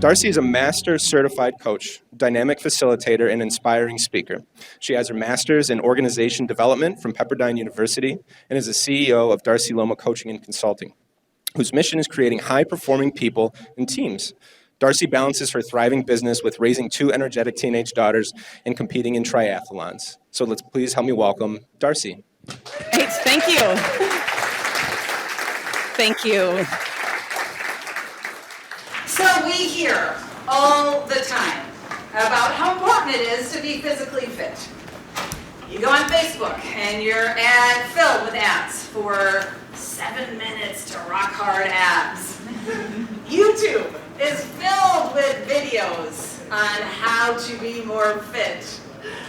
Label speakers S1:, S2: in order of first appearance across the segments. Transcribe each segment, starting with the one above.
S1: Darcy is a master certified coach, dynamic facilitator, and inspiring speaker. She has her master's in organization development from Pepperdine University and is the CEO of Darcy Luoma Coaching and Consulting, whose mission is creating high-performing people and teams. Darcy balances her thriving business with raising two energetic teenage daughters and competing in triathlons. So let's please help me welcome Darcy.
S2: Great, thank you. Thank you.
S3: So we hear all the time about how important it is to be physically fit. You go on Facebook and you're filled with ads for 7 minutes to rock hard abs. YouTube is filled with videos on how to be more fit.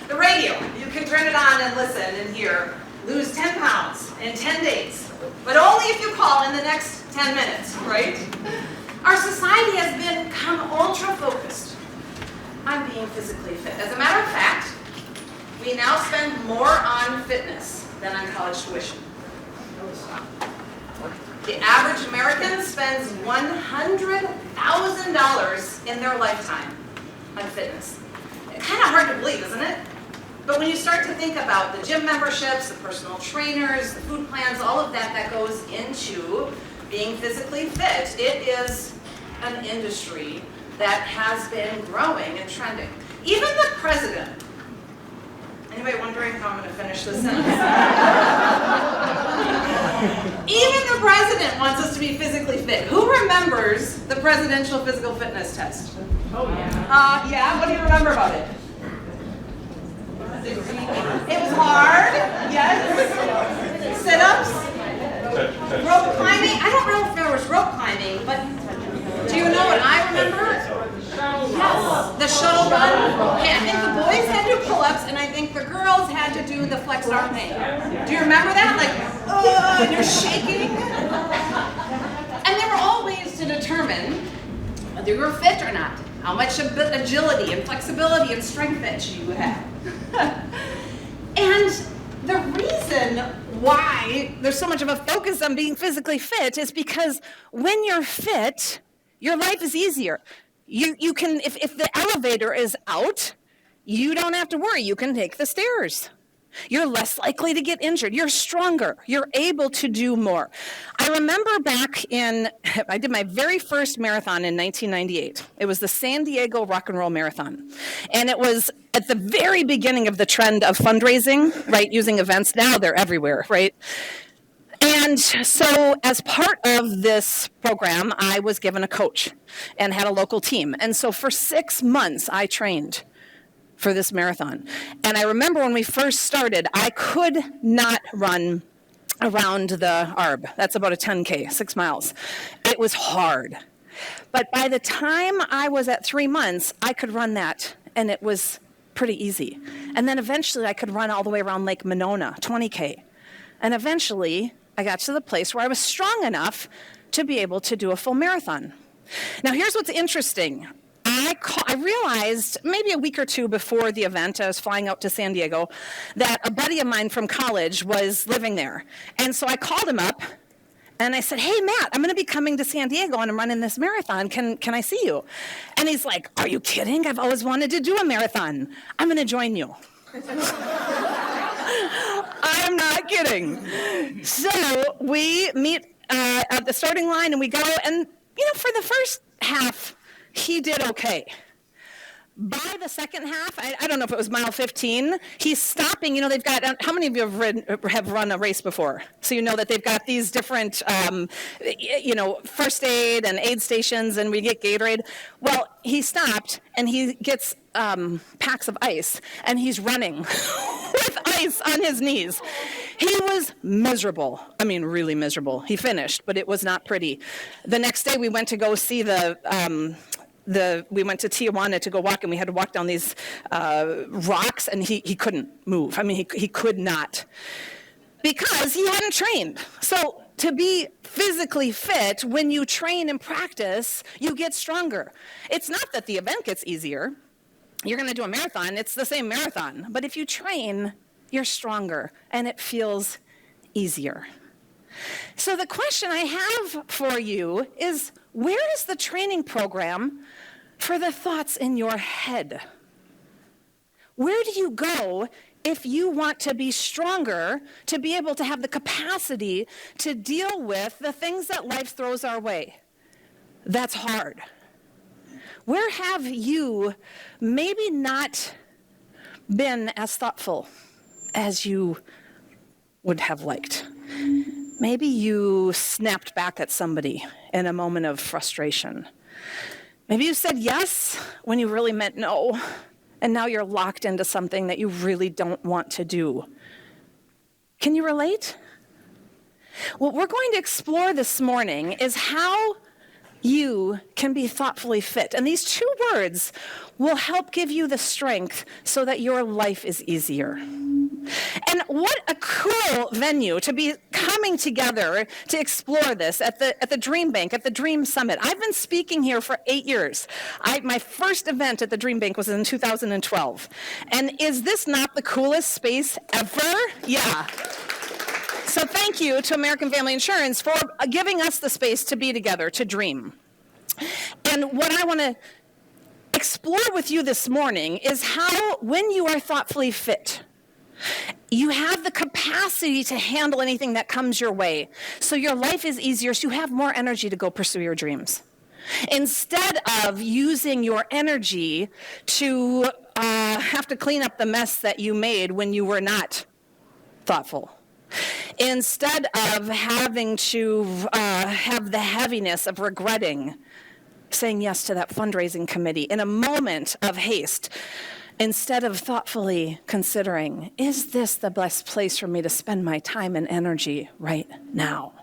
S3: The radio, you can turn it on and listen and hear, lose 10 pounds in 10 days, but only if you call in the next 10 minutes, right? Our society has become ultra-focused on being physically fit. As a matter of fact, we now spend more on fitness than on college tuition. The average American spends $100,000 in their lifetime on fitness. It's kind of hard to believe, isn't it? But when you start to think about the gym memberships, the personal trainers, the food plans, all of that goes into being physically fit, it is an industry that has been growing and trending. Even the president, anybody wondering how I'm going to finish this sentence? Even the president wants us to be physically fit. Who remembers the presidential physical fitness test?
S4: Oh, yeah.
S3: Yeah, what do you remember about it? It was hard, yes. Sit-ups, rope climbing. I don't know if there was rope climbing, but do you know what I remember? Yes, the shuttle run. Hey, I think the boys had to do pull-ups, and I think the girls had to do the flexed arm thing. Do you remember that? Like, and you're shaking. And there were all ways to determine whether you were fit or not. How much agility and flexibility and strength that you had. And the reason why there's so much of a focus on being physically fit is because when you're fit, your life is easier. You can, if the elevator is out, you don't have to worry. You can take the stairs. You're less likely to get injured. You're stronger. You're able to do more. I remember I did my very first marathon in 1998. It was the San Diego Rock and Roll Marathon. And it was at the very beginning of the trend of fundraising, right? Using events. Now they're everywhere, right? And so as part of this program, I was given a coach and had a local team. And so for 6 months, I trained for this marathon. And I remember when we first started, I could not run around the ARB. That's about a 10K, 6 miles. It was hard. But by the time I was at 3 months, I could run that, and it was pretty easy. And then eventually I could run all the way around Lake Monona, 20K. And eventually I got to the place where I was strong enough to be able to do a full marathon. Now here's what's interesting. I realized maybe a week or two before the event, I was flying out to San Diego, that a buddy of mine from college was living there. And so I called him up and I said, hey, Matt, I'm going to be coming to San Diego and I'm running this marathon. Can I see you? And he's like, are you kidding? I've always wanted to do a marathon. I'm going to join you. I'm not kidding. So we meet at the starting line and we go, and for the first half, he did okay. By the second half, I don't know if it was mile 15, he's stopping. They've got, how many of you have run a race before? So you know that they've got these different, first aid and aid stations, and we get Gatorade. Well, he stopped, and he gets packs of ice, and he's running with ice on his knees. He was miserable. I mean, really miserable. He finished, but it was not pretty. The next day, we went to go see we went to Tijuana to go walk, and we had to walk down these rocks, and he couldn't move. I mean, he could not, because he hadn't trained. So to be physically fit, when you train and practice, you get stronger. It's not that the event gets easier. You're going to do a marathon, it's the same marathon. But if you train, you're stronger, and it feels easier. So the question I have for you is, where is the training program for the thoughts in your head. Where do you go if you want to be stronger, to be able to have the capacity to deal with the things that life throws our way? That's hard. Where have you maybe not been as thoughtful as you would have liked? Maybe you snapped back at somebody in a moment of frustration. Maybe you said yes when you really meant no, and now you're locked into something that you really don't want to do. Can you relate? What we're going to explore this morning is how you can be thoughtfully fit. And these two words will help give you the strength so that your life is easier. And what a cool venue to be coming together to explore this at the DreamBank, at the Dream Summit. I've been speaking here for 8 years. My first event at the DreamBank was in 2012. And is this not the coolest space ever? Yeah. So thank you to American Family Insurance for giving us the space to be together, to dream. And what I want to explore with you this morning is how, when you are thoughtfully fit, you have the capacity to handle anything that comes your way. So your life is easier, so you have more energy to go pursue your dreams. Instead of using your energy to have to clean up the mess that you made when you were not thoughtful. Instead of having to have the heaviness of regretting saying yes to that fundraising committee in a moment of haste, instead of thoughtfully considering, is this the best place for me to spend my time and energy right now?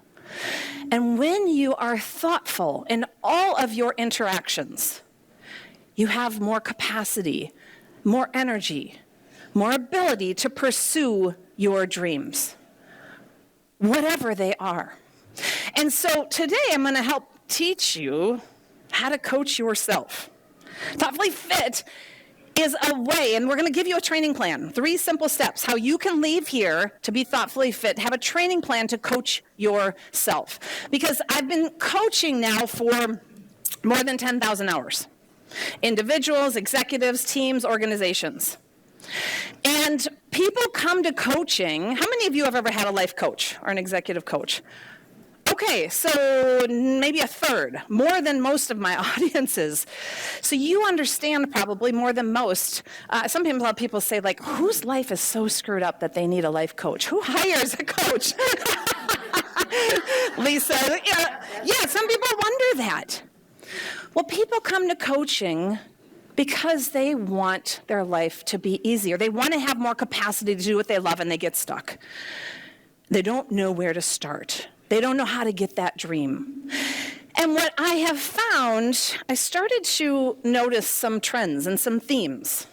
S3: And when you are thoughtful in all of your interactions, you have more capacity, more energy, more ability to pursue your dreams, whatever they are. And so today I'm going to help teach you how to coach yourself. Thoughtfully Fit is a way, and we're going to give you a training plan, 3 simple steps, how you can leave here to be thoughtfully fit, have a training plan to coach yourself. Because I've been coaching now for more than 10,000 hours. Individuals, executives, teams, organizations. And people come to coaching. How many of you have ever had a life coach or an executive coach? Okay, so maybe a third, more than most of my audiences. So you understand probably more than most. Sometimes a lot of people say, like, whose life is so screwed up that they need a life coach? Who hires a coach? Lisa, yeah, some people wonder that. Well, people come to coaching because they want their life to be easier. They want to have more capacity to do what they love, and they get stuck. They don't know where to start. They don't know how to get that dream. And what I have found, I started to notice some trends and some themes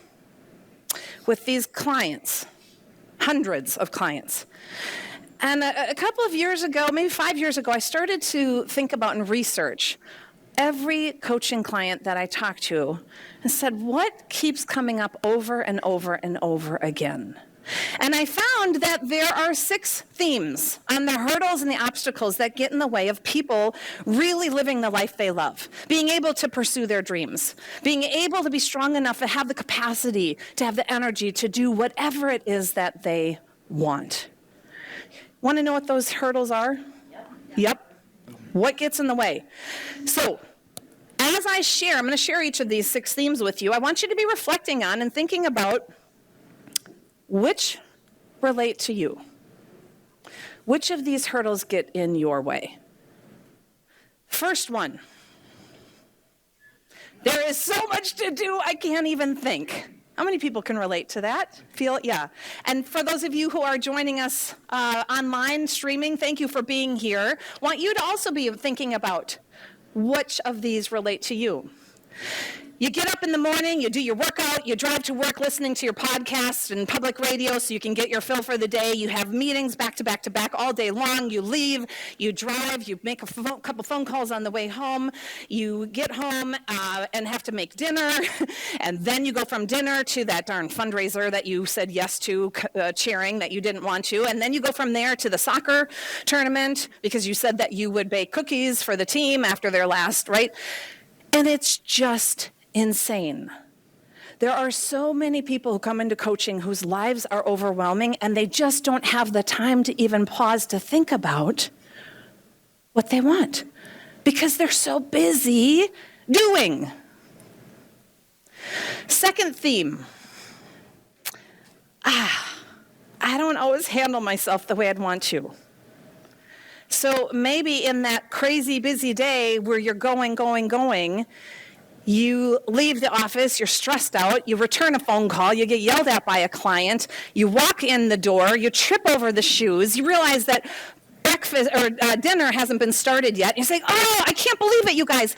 S3: with these clients, hundreds of clients. And a couple of years ago, maybe 5 years ago, I started to think about and research every coaching client that I talked to and said, what keeps coming up over and over and over again? And I found that there are 6 themes on the hurdles and the obstacles that get in the way of people really living the life they love, being able to pursue their dreams, being able to be strong enough to have the capacity, to have the energy to do whatever it is that they want. Want to know what those hurdles are? Yep. What gets in the way? So, as I share, I'm going to share each of these 6 themes with you. I want you to be reflecting on and thinking about which relate to you. Which of these hurdles get in your way? First one. There is so much to do, I can't even think. How many people can relate to that? Yeah. And for those of you who are joining us online streaming, thank you for being here. Want you to also be thinking about which of these relate to you. You get up in the morning, you do your workout, you drive to work listening to your podcast and public radio so you can get your fill for the day. You have meetings back to back to back all day long. You leave, you drive, you make a couple phone calls on the way home. You get home and have to make dinner. And then you go from dinner to that darn fundraiser that you said yes to chairing that you didn't want to. And then you go from there to the soccer tournament because you said that you would bake cookies for the team after their last, right? And it's just insane. There are so many people who come into coaching whose lives are overwhelming and they just don't have the time to even pause to think about what they want because they're so busy doing. Second theme. I don't always handle myself the way I'd want to. So maybe in that crazy busy day where you're going, you leave the office, you're stressed out, you return a phone call, you get yelled at by a client, you walk in the door, you trip over the shoes, you realize that breakfast or dinner hasn't been started yet. You say, oh, I can't believe it, you guys.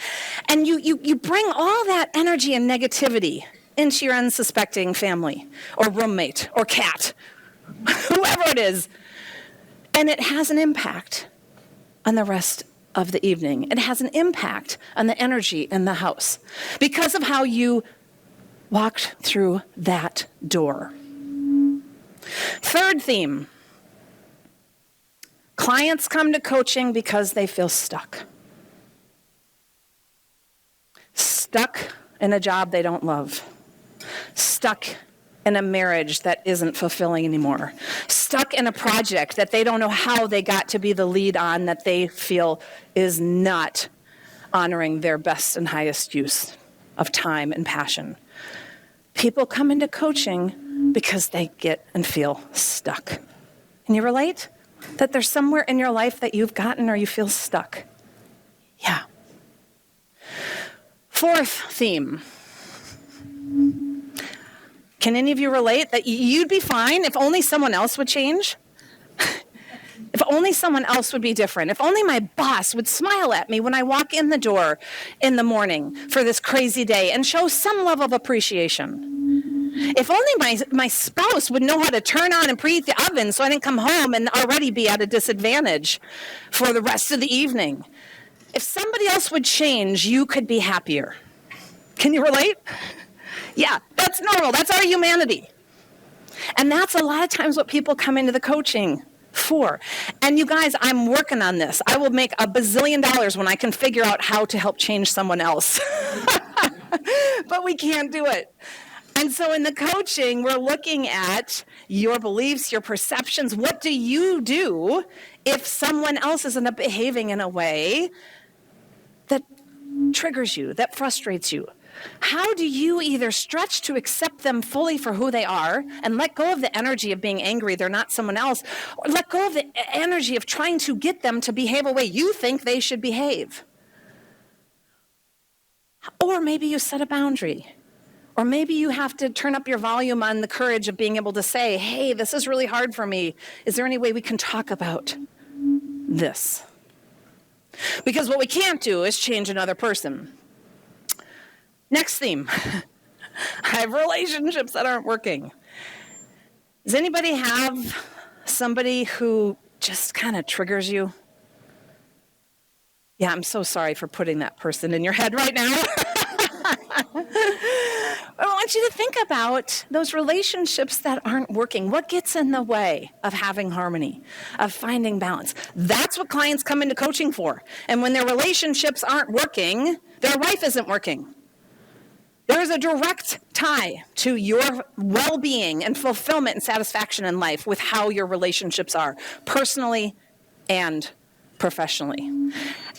S3: And you bring all that energy and negativity into your unsuspecting family or roommate or cat, whoever it is. And it has an impact on the rest of the evening. It has an impact on the energy in the house because of how you walked through that door. Third theme. Clients come to coaching because they feel stuck. Stuck in a job they don't love. Stuck in a marriage that isn't fulfilling anymore. Stuck in a project that they don't know how they got to be the lead on that they feel is not honoring their best and highest use of time and passion. People come into coaching because they get and feel stuck. Can you relate? That there's somewhere in your life that you've gotten or you feel stuck? Yeah. Fourth theme. Can any of you relate that you'd be fine if only someone else would change? If only someone else would be different. If only my boss would smile at me when I walk in the door in the morning for this crazy day and show some level of appreciation. If only my spouse would know how to turn on and preheat the oven so I didn't come home and already be at a disadvantage for the rest of the evening. If somebody else would change, you could be happier. Can you relate? Yeah, that's normal. That's our humanity. And that's a lot of times what people come into the coaching for. And you guys, I'm working on this. I will make $1 bazillion when I can figure out how to help change someone else. But we can't do it. And so in the coaching, we're looking at your beliefs, your perceptions. What do you do if someone else isn't behaving in a way that triggers you, that frustrates you? How do you either stretch to accept them fully for who they are and let go of the energy of being angry they're not someone else, or let go of the energy of trying to get them to behave a way you think they should behave? Or maybe you set a boundary. Or maybe you have to turn up your volume on the courage of being able to say, hey, this is really hard for me. Is there any way we can talk about this? Because what we can't do is change another person. Next theme. I have relationships that aren't working. Does anybody have somebody who just kind of triggers you? Yeah, I'm so sorry for putting that person in your head right now. I want you to think about those relationships that aren't working. What gets in the way of having harmony, of finding balance? That's what clients come into coaching for. And when their relationships aren't working, their life isn't working. There is a direct tie to your well-being and fulfillment and satisfaction in life with how your relationships are, personally and professionally.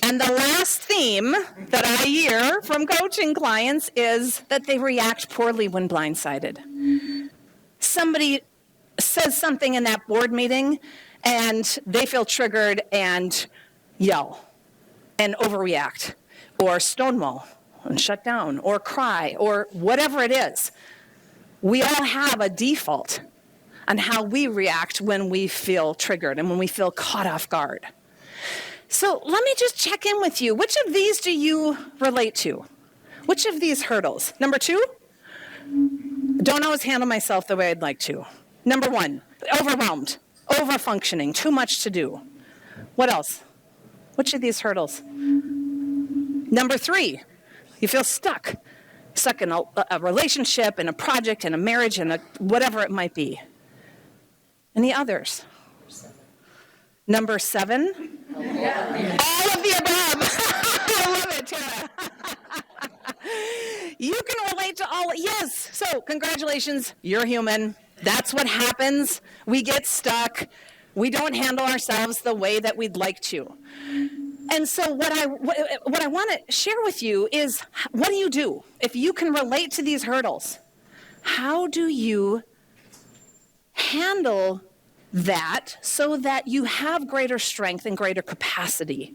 S3: And the last theme that I hear from coaching clients is that they react poorly when blindsided. Somebody says something in that board meeting and they feel triggered and yell and overreact or stonewall and shut down or cry or whatever it is. We all have a default on how we react when we feel triggered and when we feel caught off guard. So let me just check in with you. Which of these do you relate to? Which of these hurdles? Number 2, don't always handle myself the way I'd like to. Number 1, overwhelmed, overfunctioning, too much to do. What else? Which of these hurdles? Number 3, you feel stuck in a relationship, in a project, in a marriage, in a whatever it might be. Any others? Number 7? All of the above. I love it, Tara. You can relate to all? Yes. So congratulations, you're human. That's what happens. We get stuck. We don't handle ourselves the way that we'd like to. And so what I want to share with you is, what do you do? If you can relate to these hurdles, how do you handle that so that you have greater strength and greater capacity?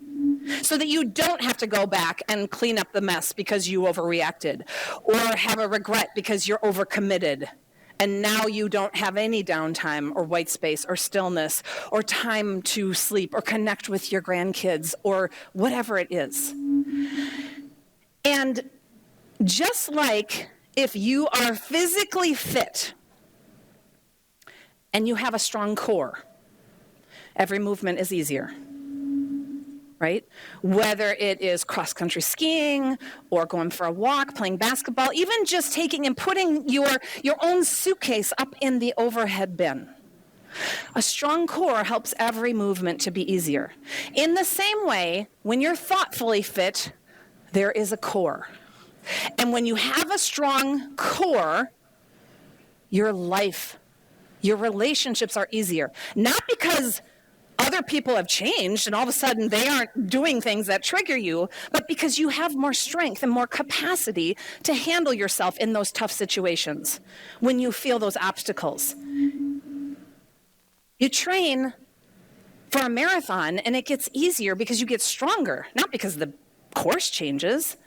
S3: So that you don't have to go back and clean up the mess because you overreacted, or have a regret because you're overcommitted. And now you don't have any downtime or white space or stillness or time to sleep or connect with your grandkids or whatever it is. And just like if you are physically fit and you have a strong core, every movement is easier. Right? Whether it is cross-country skiing or going for a walk, playing basketball, even just taking and putting your own suitcase up in the overhead bin. A strong core helps every movement to be easier. In the same way, when you're thoughtfully fit, there is a core. And when you have a strong core, your life, your relationships are easier. Not because other people have changed and all of a sudden they aren't doing things that trigger you, but because you have more strength and more capacity to handle yourself in those tough situations when you feel those obstacles. You train for a marathon and it gets easier because you get stronger, not because the course changes.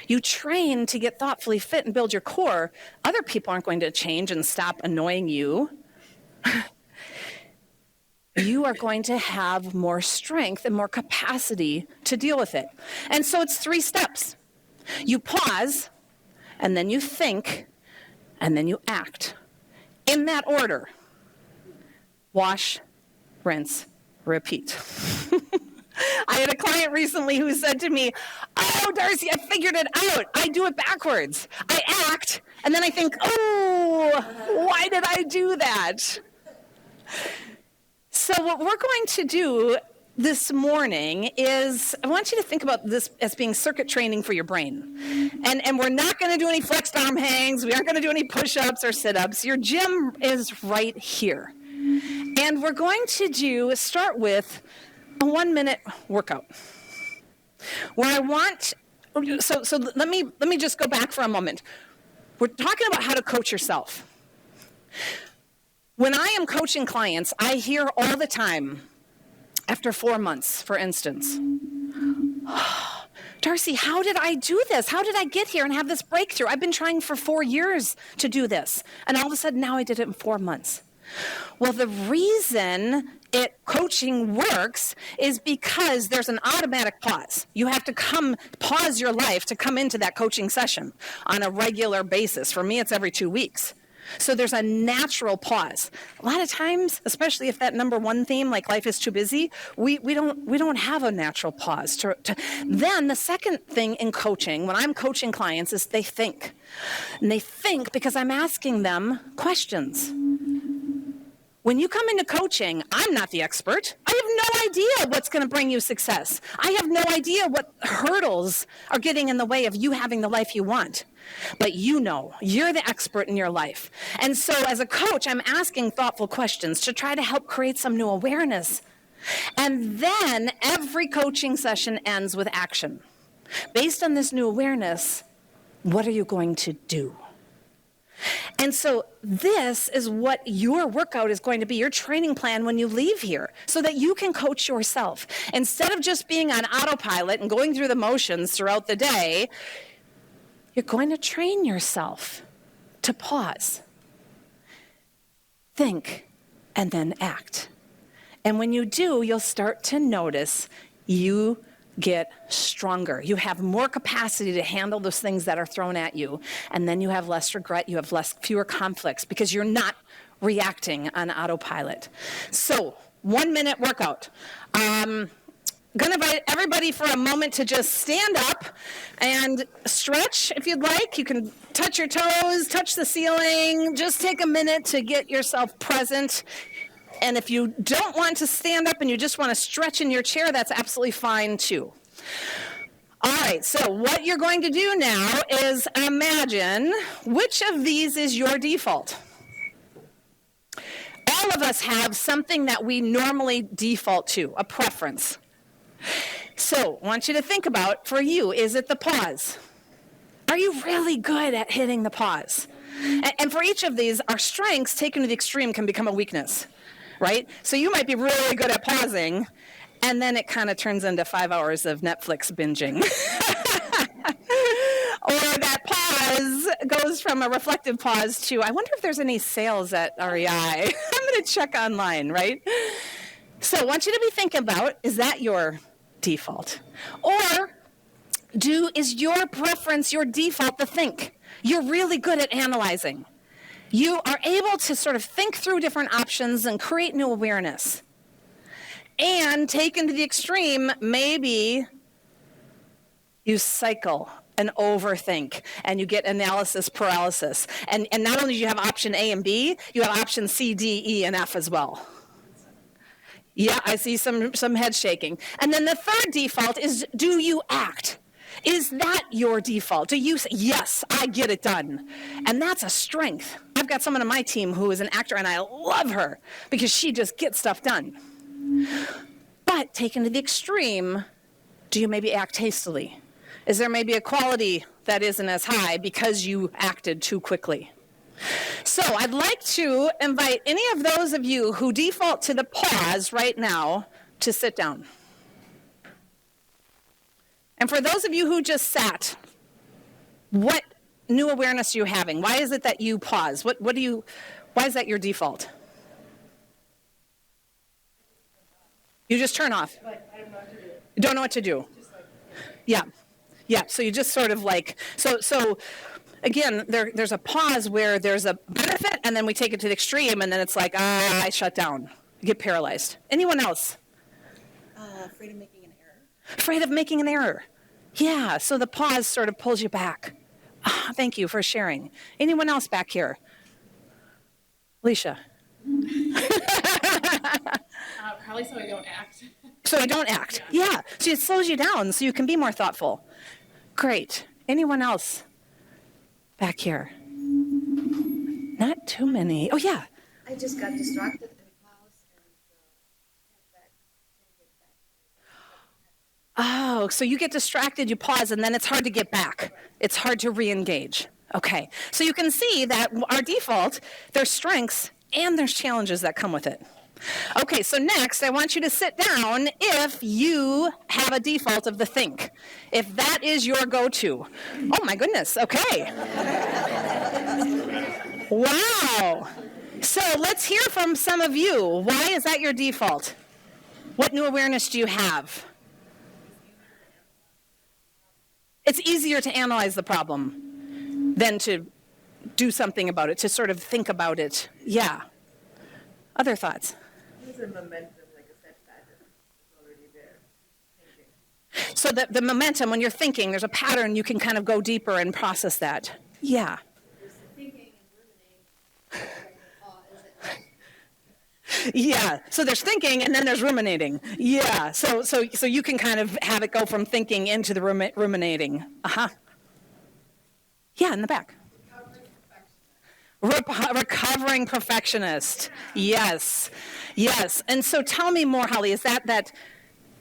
S3: You train to get thoughtfully fit and build your core. Other people aren't going to change and stop annoying you. You are going to have more strength and more capacity to deal with it. And so it's 3 steps. You pause, and then you think, and then you act. In that order. Wash, rinse, repeat. I had a client recently who said to me, "Oh, Darcy, I figured it out. I do it backwards. I act, and then I think, oh, why did I do that?" So what we're going to do this morning is, I want you to think about this as being circuit training for your brain. And we're not going to do any flexed arm hangs. We aren't going to do any push-ups or sit-ups. Your gym is right here. And we're going to start with a 1-minute workout. Where I want, so let me just go back for a moment. We're talking about how to coach yourself. When I am coaching clients, I hear all the time, after 4 months, for instance, "Oh, Darcy, how did I do this? How did I get here and have this breakthrough? I've been trying for 4 years to do this. And all of a sudden now I did it in 4 months." Well, the reason coaching works is because there's an automatic pause. You have to pause your life to come into that coaching session on a regular basis. For me, it's every 2 weeks. So there's a natural pause. A lot of times, especially if that number 1 theme, like life is too busy, we don't have a natural pause. Then the second thing in coaching, when I'm coaching clients, is they think. And they think because I'm asking them questions. When you come into coaching, I'm not the expert. I have no idea what's going to bring you success. I have no idea what hurdles are getting in the way of you having the life you want. But you know, you're the expert in your life. And so as a coach, I'm asking thoughtful questions to try to help create some new awareness. And then every coaching session ends with action. Based on this new awareness, what are you going to do? And so this is what your workout is going to be, your training plan when you leave here, so that you can coach yourself. Instead of just being on autopilot and going through the motions throughout the day, you're going to train yourself to pause, think, and then act. And when you do, you'll start to notice you get stronger. You have more capacity to handle those things that are thrown at you. And then you have less regret. You have fewer conflicts because you're not reacting on autopilot. So 1-minute workout. Going to invite everybody for a moment to just stand up and stretch if you'd like. You can touch your toes, touch the ceiling. Just take a minute to get yourself present. And if you don't want to stand up and you just want to stretch in your chair, that's absolutely fine too. All right, so what you're going to do now is imagine which of these is your default. All of us have something that we normally default to, a preference. So I want you to think about, for you, is it the pause? Are you really good at hitting the pause? And for each of these, our strengths taken to the extreme can become a weakness, right? So you might be really good at pausing, and then it kind of turns into 5 hours of Netflix binging. Or that pause goes from a reflective pause to, I wonder if there's any sales at REI. I'm going to check online, right? So I want you to be thinking about, is that your default? Or is your preference, your default, to think? You're really good at analyzing. You are able to sort of think through different options and create new awareness. And taken to the extreme, maybe you cycle and overthink, and you get analysis paralysis. And not only do you have option A and B, you have option C, D, E, and F as well. Yeah, I see some head shaking. And then the third default is, do you act? Is that your default? Do you say, yes, I get it done? And that's a strength. I've got someone on my team who is an actor, and I love her because she just gets stuff done. But taken to the extreme, do you maybe act hastily? Is there maybe a quality that isn't as high because you acted too quickly? So I'd like to invite any of those of you who default to the pause right now to sit down. And for those of you who just sat, what new awareness are you having? Why is it that you pause? Why is that your default? You just turn off. You don't know what to do. Yeah. Yeah, so you just sort of like, so again, there's a pause where there's a benefit, and then we take it to the extreme, and then it's like, I shut down, you get paralyzed. Anyone else?
S2: Afraid of making an error.
S3: Afraid of making an error. Yeah, so the pause sort of pulls you back. Thank you for sharing. Anyone else back here? Alicia?
S4: Probably so I don't act.
S3: So I don't act. Yeah, so it slows you down so you can be more thoughtful. Great. Anyone else back here? Not too many. Oh, yeah.
S5: I just got distracted and paused and
S3: Oh, so you get distracted, you pause, and then it's hard to get back. It's hard to re-engage. Okay. So you can see that our default, there's strengths and there's challenges that come with it. Okay, so next I want you to sit down if you have a default of the think. If that is your go-to. Oh my goodness, okay. Wow. So let's hear from some of you. Why is that your default? What new awareness do you have? It's easier to analyze the problem than to do something about it, to sort of think about it. Yeah. Other thoughts?
S5: there's a momentum, like a set pattern. It's already there. Thinking.
S3: So the momentum, when you're thinking, there's a pattern, you can kind of go deeper and process that. Yeah.
S5: There's thinking and ruminating.
S3: Yeah. So there's thinking and then there's ruminating. Yeah. So you can kind of have it go from thinking into the ruminating. Uh-huh. Yeah, in the back. Recovering perfectionist. Yes. Yes. And so tell me more, Holly, is that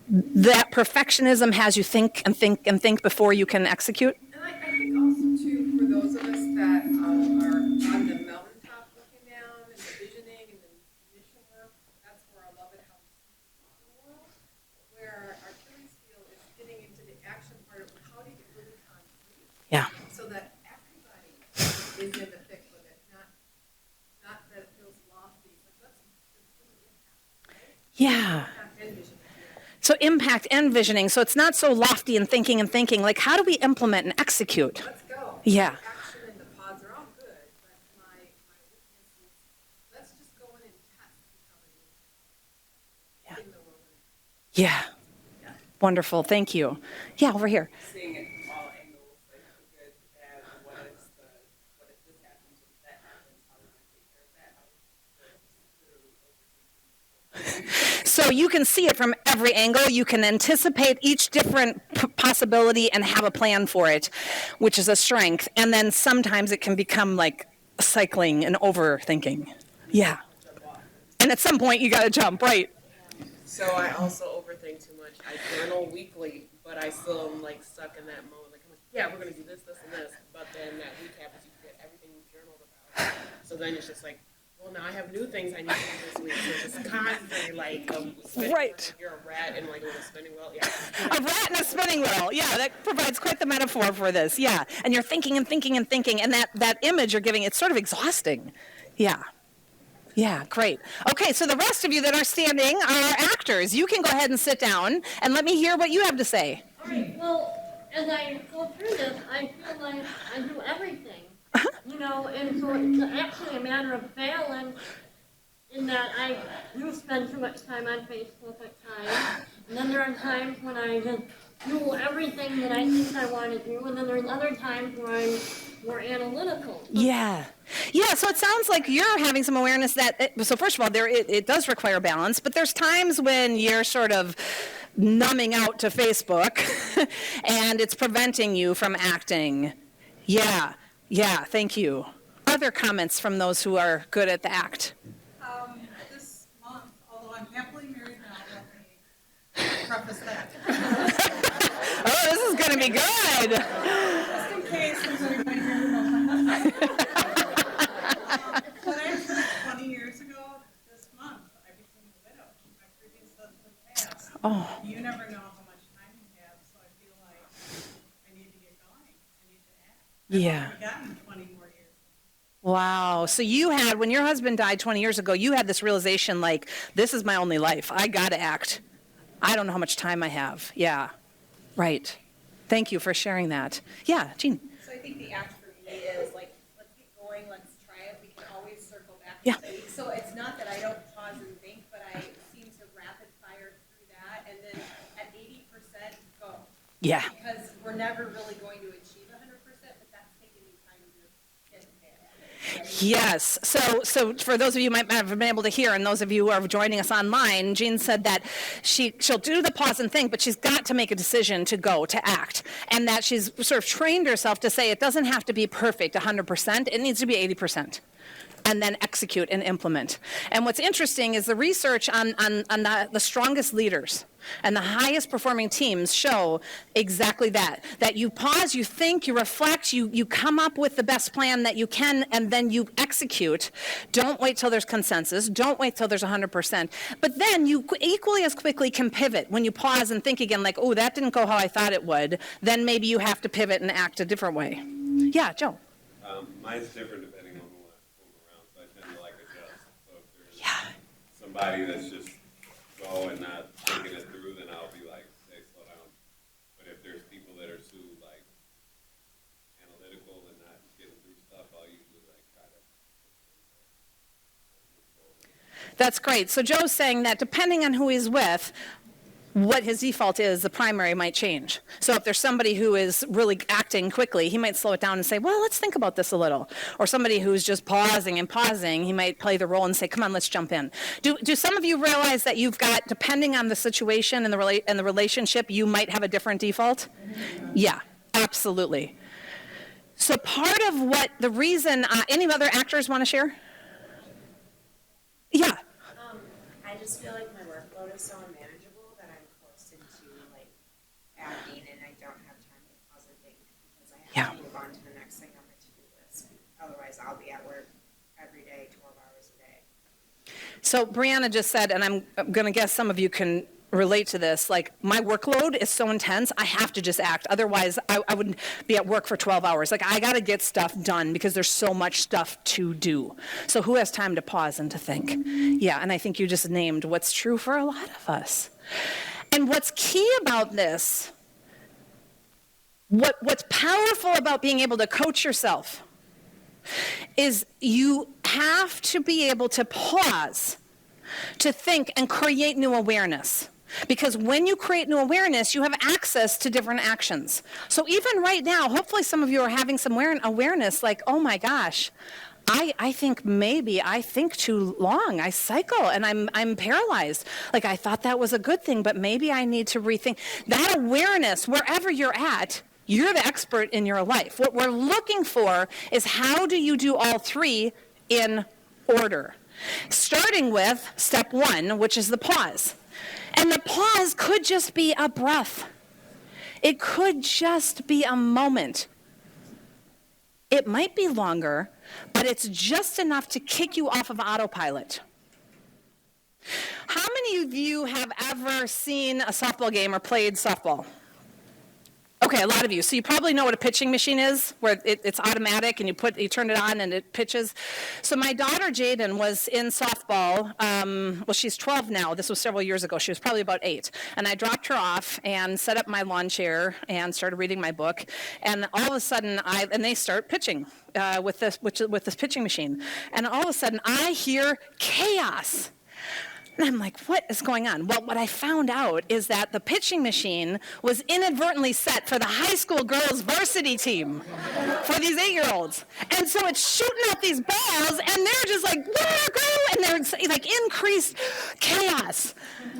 S3: perfectionism has you think and think and think before you can execute?
S4: And I think also, too, for those of us that are on the mountaintop looking down and the visioning and the mission work, that's where I love it, how it's the world, where our Achilles heel is getting into the action part of how do you get really concrete.
S3: Yeah.
S4: So that everybody is in the thick with it, not that it feels lofty, but that's the impact, right?
S3: Yeah.
S4: Impact and vision.
S3: So impact and visioning. So it's not so lofty and thinking. Like, how do we implement and execute?
S4: Let's go.
S3: Yeah.
S4: Action and the pods are all good, but my weakness is let's just go in and test becoming in the world.
S3: Yeah. Wonderful. Thank you. Yeah, over here.
S6: Seeing it from all angles, like the good, the bad, what if this happens, what if that happens, how do we take care of that, how do we literally overthink.
S3: So you can see it from every angle. You can anticipate each different possibility and have a plan for it, which is a strength. And then sometimes it can become like cycling and overthinking. Yeah. And at some point you got to jump, right?
S6: So I also overthink too much. I journal weekly, but I still am like stuck in that mode. Like, I'm like, yeah, we're gonna do this, this, and this. But then that week happens, you forget everything you've journaled about. So then it's just like, well, now I have new things I need to do this week. So it's just constantly like,
S3: Right.
S6: You're a rat and like a little spinning wheel. Yeah.
S3: A rat and a spinning wheel. Yeah, that provides quite the metaphor for this. Yeah. And you're thinking and thinking and thinking. And that image you're giving, it's sort of exhausting. Yeah. Yeah, great. Okay, so the rest of you that are standing are actors. You can go ahead and sit down and let me hear what you have to say.
S7: All right, well, as I go through this, I feel like I do everything. You know, and so it's actually a matter of balance in that I do spend too much time on Facebook at times. And then there are times when I just do everything that I think I want to do. And then there's other times where I'm more analytical.
S3: Yeah. Yeah, so it sounds like you're having some awareness that, so first of all, it does require balance, but there's times when you're sort of numbing out to Facebook and it's preventing you from acting. Yeah, thank you. Other comments from those who are good at the act?
S2: This month, although I'm happily married now, let me preface that.
S3: Oh, this is going to be good.
S2: Just in case there's anybody here who knows my husband. But actually, 20 years ago this month, I became a widow. My previous husband passed.
S3: Oh.
S2: You never know how much time you have, so I feel like I need to get going. I need to act.
S3: Yeah.
S2: I've gotten 20 more years.
S3: Wow. So you had, when your husband died 20 years ago, you had this realization like, this is my only life. I got to act. I don't know how much time I have. Yeah. Right. Thank you for sharing that. Yeah, Jean.
S8: So I think the act for me is like, let's get going, let's try it. We can always circle back.
S3: Yeah.
S8: So it's not that I don't pause and think, but I seem to rapid fire through that, and then at 80% go.
S3: Yeah.
S8: Because we're never really going to achieve 100%, but that's taking me time to get there.
S3: Yes. So for those of you who might not have been able to hear, and those of you who are joining us online, Jean said that she'll do the pause and think, but she's got to make a decision to go, to act. And that she's sort of trained herself to say it doesn't have to be perfect 100%, it needs to be 80%. And then execute and implement. And what's interesting is the research on the strongest leaders and the highest performing teams show exactly that. That you pause, you think, you reflect, you come up with the best plan that you can, and then you execute. Don't wait till there's consensus. Don't wait till there's 100%. But then you equally as quickly can pivot when you pause and think again like, oh, that didn't go how I thought it would. Then maybe you have to pivot and act a different way. Yeah, Joe.
S9: Mine's different depending on who I'm around, so I tend to like adjust. So if there's somebody that's just go and not thinking it through, then I'll be like, hey, slow down. But if there's people that are too like analytical and not getting through stuff, I'll usually like try to.
S3: That's great. So Joe's saying that depending on who he's with, what his default is, the primary might change. So if there's somebody who is really acting quickly, he might slow it down and say, well, let's think about this a little. Or somebody who's just pausing, he might play the role and say, come on, let's jump in. Do some of you realize that you've got, depending on the situation and the relationship, you might have a different default? Yeah, absolutely. So part of what the reason, any other actors want to share? Yeah.
S10: I just feel like my workload is so unmanageable that I'm forced into like acting, and I don't have time to pause and think because I have to move on to the next thing on my to-do list. Otherwise, I'll be at work every day, 12 hours a day.
S3: So Brianna just said, and I'm going to guess some of you can relate to this, like my workload is so intense, I have to just act. Otherwise, I wouldn't be at work for 12 hours. Like I got to get stuff done because there's so much stuff to do. So who has time to pause and to think? Yeah, and I think you just named what's true for a lot of us. And what's key about this, what's powerful about being able to coach yourself is you have to be able to pause, to think and create new awareness. Because when you create new awareness, you have access to different actions. So even right now, hopefully some of you are having some awareness like, oh my gosh, I think maybe I think too long. I cycle and I'm paralyzed. Like I thought that was a good thing, but maybe I need to rethink. That awareness, wherever you're at, you're the expert in your life. What we're looking for is how do you do all three in order? Starting with step one, which is the pause. And the pause could just be a breath. It could just be a moment. It might be longer, but it's just enough to kick you off of autopilot. How many of you have ever seen a softball game or played softball? Okay, a lot of you. So you probably know what a pitching machine is, where it's automatic and you turn it on and it pitches. So my daughter Jaden was in softball. Well, she's 12 now. This was several years ago. She was probably about 8. And I dropped her off and set up my lawn chair and started reading my book. And all of a sudden, they start pitching with this pitching machine. And all of a sudden, I hear chaos. And I'm like, what is going on? Well, what I found out is that the pitching machine was inadvertently set for the high school girls varsity team for these 8-year-olds. And so it's shooting out these balls, and they're just like, go, and there's like increased chaos.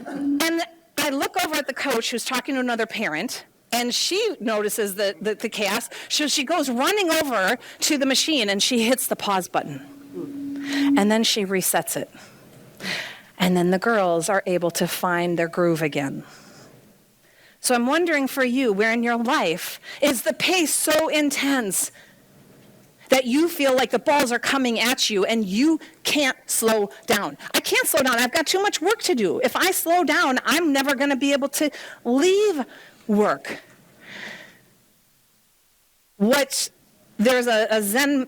S3: And I look over at the coach who's talking to another parent, and she notices the chaos. So she goes running over to the machine, and she hits the pause button. And then she resets it. And then the girls are able to find their groove again. So I'm wondering for you, where in your life is the pace so intense that you feel like the balls are coming at you and you can't slow down? I can't slow down. I've got too much work to do. If I slow down, I'm never going to be able to leave work. There's a Zen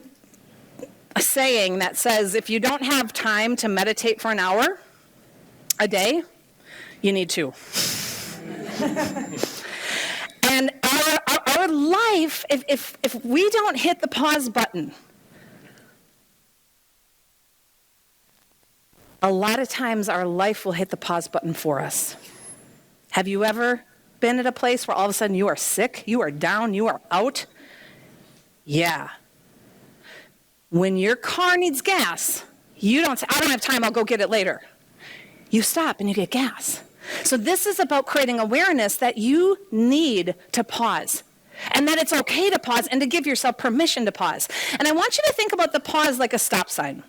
S3: saying that says, if you don't have time to meditate for an hour a day, you need to. And our life, if we don't hit the pause button, a lot of times our life will hit the pause button for us. Have you ever been at a place where all of a sudden you are sick, you are down, you are out? Yeah. When your car needs gas, you don't say, I don't have time, I'll go get it later. You stop and you get gas. So this is about creating awareness that you need to pause, and that it's okay to pause and to give yourself permission to pause. And I want you to think about the pause like a stop sign.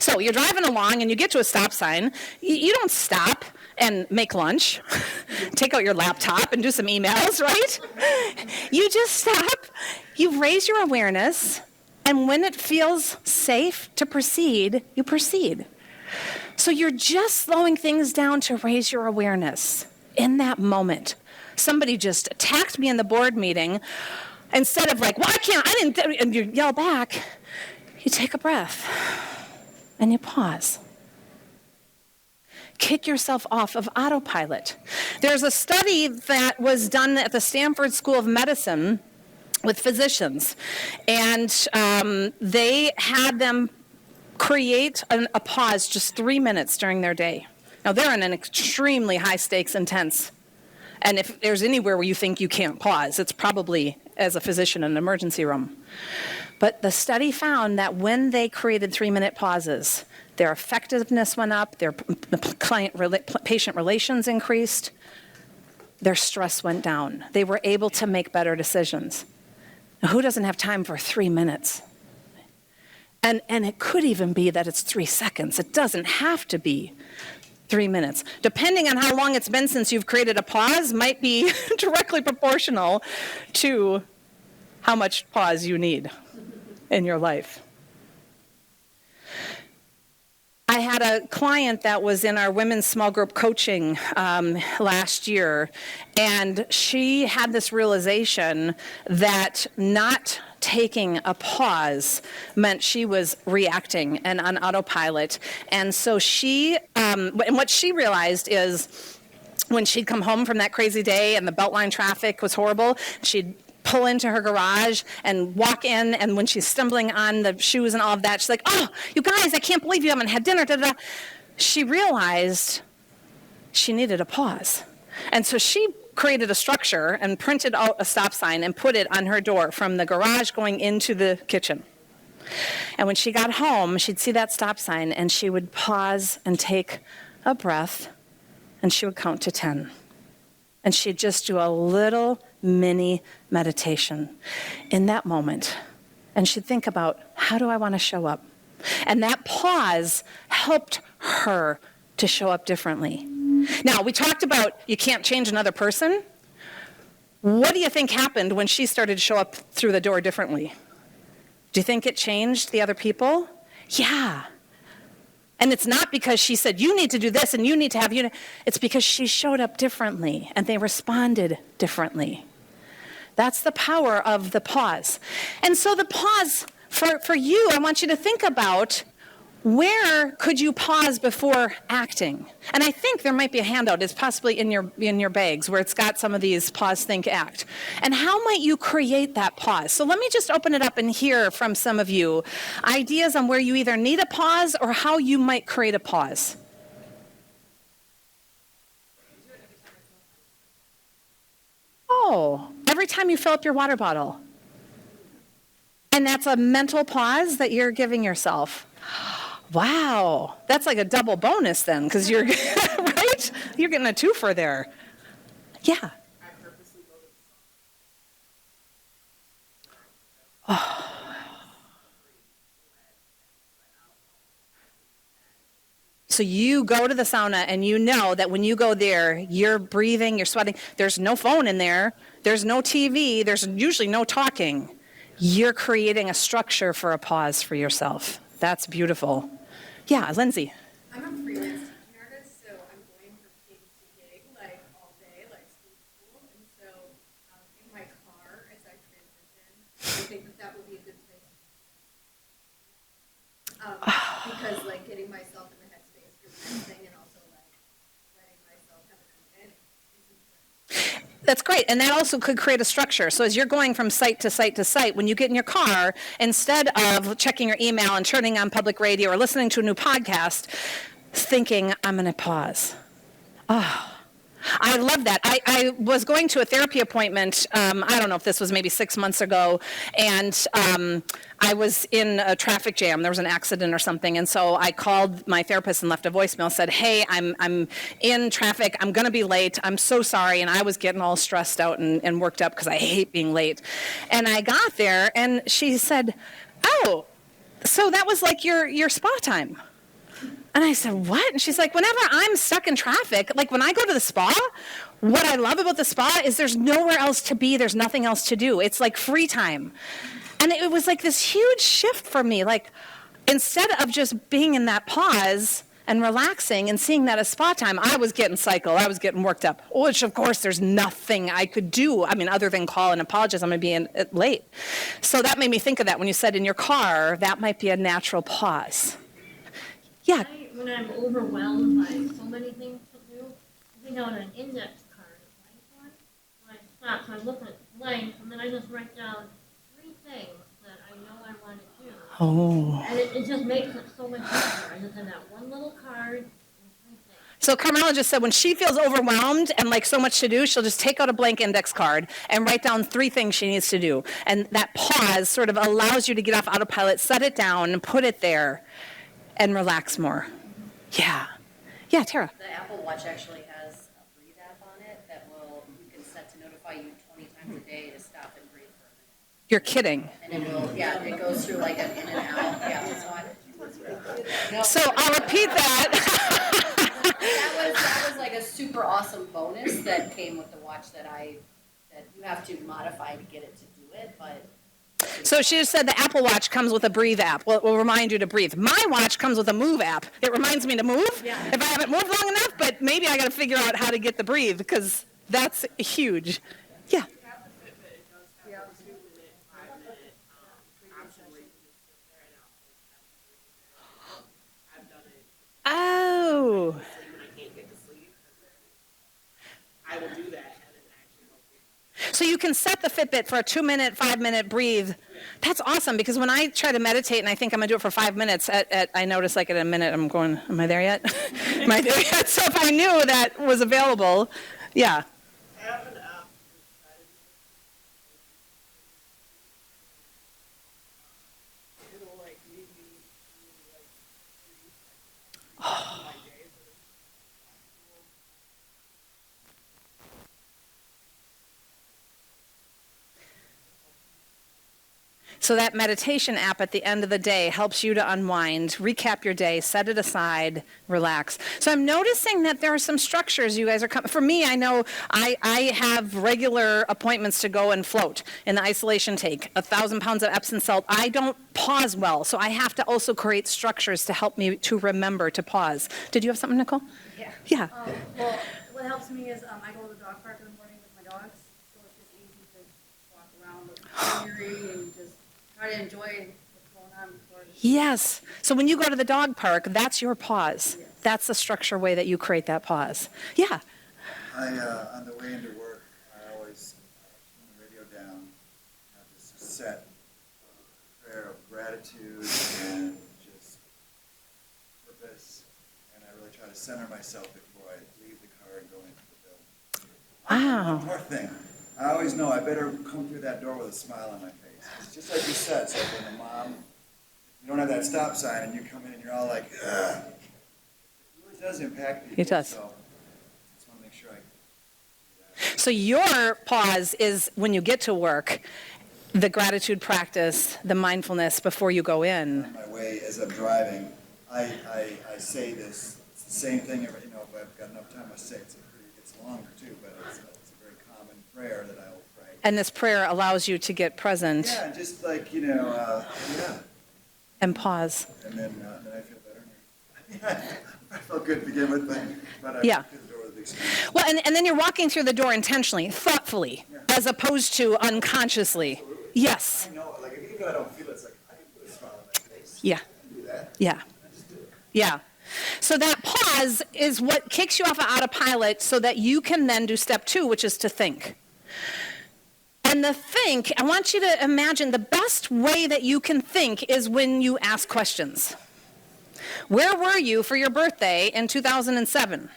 S3: So you're driving along and you get to a stop sign. You don't stop and make lunch, take out your laptop and do some emails, right? You just stop, you raise your awareness, and when it feels safe to proceed, you proceed. So you're just slowing things down to raise your awareness in that moment. Somebody just attacked me in the board meeting. Instead of like, well, and you yell back, you take a breath and you pause. Kick yourself off of autopilot. There's a study that was done at the Stanford School of Medicine with physicians, and they had them create a pause just 3 minutes during their day. Now, they're in an extremely high stakes, intense, and if there's anywhere where you think you can't pause, it's probably as a physician in an emergency room. But the study found that when they created 3-minute pauses, their effectiveness went up, their patient relations increased, their stress went down. They were able to make better decisions. Now, who doesn't have time for 3 minutes? And it could even be that it's 3 seconds. It doesn't have to be 3 minutes. Depending on how long it's been since you've created a pause might be directly proportional to how much pause you need in your life. I had a client that was in our women's small group coaching last year, and she had this realization that not taking a pause meant she was reacting and on autopilot. And so and what she realized is when she'd come home from that crazy day and the Beltline traffic was horrible, she'd pull into her garage and walk in, and when she's stumbling on the shoes and all of that, she's like, oh, you guys, I can't believe you haven't had dinner, da, da, da. She realized she needed a pause. And so she created a structure and printed out a stop sign and put it on her door from the garage going into the kitchen. And when she got home, she'd see that stop sign and she would pause and take a breath and she would count to 10. And she'd just do a little mini meditation in that moment. And she'd think about, how do I want to show up? And that pause helped her to show up differently. Now, we talked about you can't change another person. What do you think happened when she started to show up through the door differently? Do you think it changed the other people? Yeah. And it's not because she said, you need to do this and you need to have you. It's because she showed up differently and they responded differently. That's the power of the pause. And so the pause, for you, I want you to think about, where could you pause before acting? And I think there might be a handout. It's possibly in your bags where it's got some of these pause, think, act. And how might you create that pause? So let me just open it up and hear from some of you ideas on where you either need a pause or how you might create a pause. Oh, every time you fill up your water bottle. And that's a mental pause that you're giving yourself. Wow, that's like a double bonus then, because you're, right? You're getting a twofer there. Yeah. Oh. So you go to the sauna and you know that when you go there, you're breathing, you're sweating. There's no phone in there. There's no TV. There's usually no talking. You're creating a structure for a pause for yourself. That's beautiful. Yeah, Lindsay.
S4: I'm a freelance teaching artist, so I'm going from gig to gig, like all day, like school. And so in my car, as I transition, I think that would be a good place. Because like getting myself in the headspace for the next thing and also like letting myself have a moment is important.
S3: That's great, and that also could create a structure. So as you're going from site to site to site, when you get in your car, instead of checking your email and turning on public radio or listening to a new podcast, thinking, I'm going to pause. Oh, I love that. I was going to a therapy appointment, I don't know if this was maybe 6 months ago, and I was in a traffic jam. There was an accident or something, and so I called my therapist and left a voicemail, said, hey, I'm in traffic. I'm going to be late. I'm so sorry. And I was getting all stressed out and worked up because I hate being late. And I got there, and she said, oh, so that was like your spa time. And I said, what? And she's like, whenever I'm stuck in traffic, like when I go to the spa, what I love about the spa is there's nowhere else to be. There's nothing else to do. It's like free time. And it was like this huge shift for me. Like instead of just being in that pause and relaxing and seeing that as spa time, I was getting cycled. I was getting worked up, which of course there's nothing I could do. I mean, other than call and apologize, I'm going to be late. So that made me think of that when you said in your car, that might be a natural pause. Yeah.
S7: When I'm overwhelmed by so many things to do, I think on an index card, a blank one, when I stop, so I look at blank, and then I just write down 3 things that I know I want to do.
S3: Oh.
S7: And it just makes it so much easier. I just have that one little card and 3 things.
S3: So Carmela just said when she feels overwhelmed and like so much to do, she'll just take out a blank index card and write down 3 things she needs to do. And that pause sort of allows you to get off autopilot, set it down, and put it there, and relax more. Yeah. Yeah, Tara.
S11: The Apple Watch actually has a breathe app on it that you can set to notify you 20 times a day to stop and breathe for a minute.
S3: You're kidding.
S11: And it will, it goes through like an in and out. Yeah,
S3: so I'll repeat that.
S11: that was like a super awesome bonus that came with the watch that you have to modify to get it to do it, but.
S3: So she just said the Apple Watch comes with a breathe app. Well, it will remind you to breathe. My watch comes with a move app. It reminds me to move if I haven't moved long enough, but maybe I got to figure out how to get the breathe because that's huge. Yeah. Oh.
S6: I will do that.
S3: So you can set the Fitbit for a 2-minute, 5-minute breathe. That's awesome because when I try to meditate and I think I'm going to do it for 5 minutes, I notice like at a minute I'm going, am I there yet? Am I there yet? So if I knew that was available, yeah. So that meditation app at the end of the day helps you to unwind, recap your day, set it aside, relax. So I'm noticing that there are some structures you guys are coming. For me, I know I have regular appointments to go and float in the isolation tank, 1,000 pounds of Epsom salt. I don't pause well, so I have to also create structures to help me to remember to pause. Did you have something, Nicole?
S5: Yeah.
S3: Yeah.
S5: Well, what helps me is I go to the dog park in the morning with my dogs, so it's just easy to walk around with scenery and just try to enjoy what's going on before.
S3: Yes. So when you go to the dog park, that's your pause.
S5: Yes.
S3: That's the structure way that you create that pause. Yeah.
S12: On the way into work, I always turn the radio down, have this set prayer of gratitude and just purpose, and I really try to center myself before I leave the car and go into the building.
S3: Wow.
S12: One more thing, I always know I better come through that door with a smile on my face. It's just like you said, it's like when a mom, you don't have that stop sign and you come in and you're all like, ugh. It really does impact people.
S3: It does.
S12: So I just want to make sure I do that.
S3: So your pause is when you get to work, the gratitude practice, the mindfulness before you go in.
S12: On my way as I'm driving, I say this, it's the same thing, if I've got enough time, I say it's longer too, but it's a very common prayer that I will pray.
S3: And this prayer allows you to get present
S12: Yeah, just like,
S3: and pause.
S12: and then I feel better. I felt good to begin with, but I
S3: Yeah.
S12: went through the door with a big smile.
S3: Well, and then you're walking through the door intentionally, thoughtfully, as opposed to unconsciously. Yes.
S12: I know, like, even though I don't feel it, it's like, I can put a smile on my face.
S3: Yeah.
S12: I can do that.
S3: Yeah.
S12: I just do it.
S3: Yeah. So that pause is what kicks you off of autopilot so that you can then do step 2, which is to think. And the think, I want you to imagine the best way that you can think is when you ask questions. Where were you for your birthday in 2007?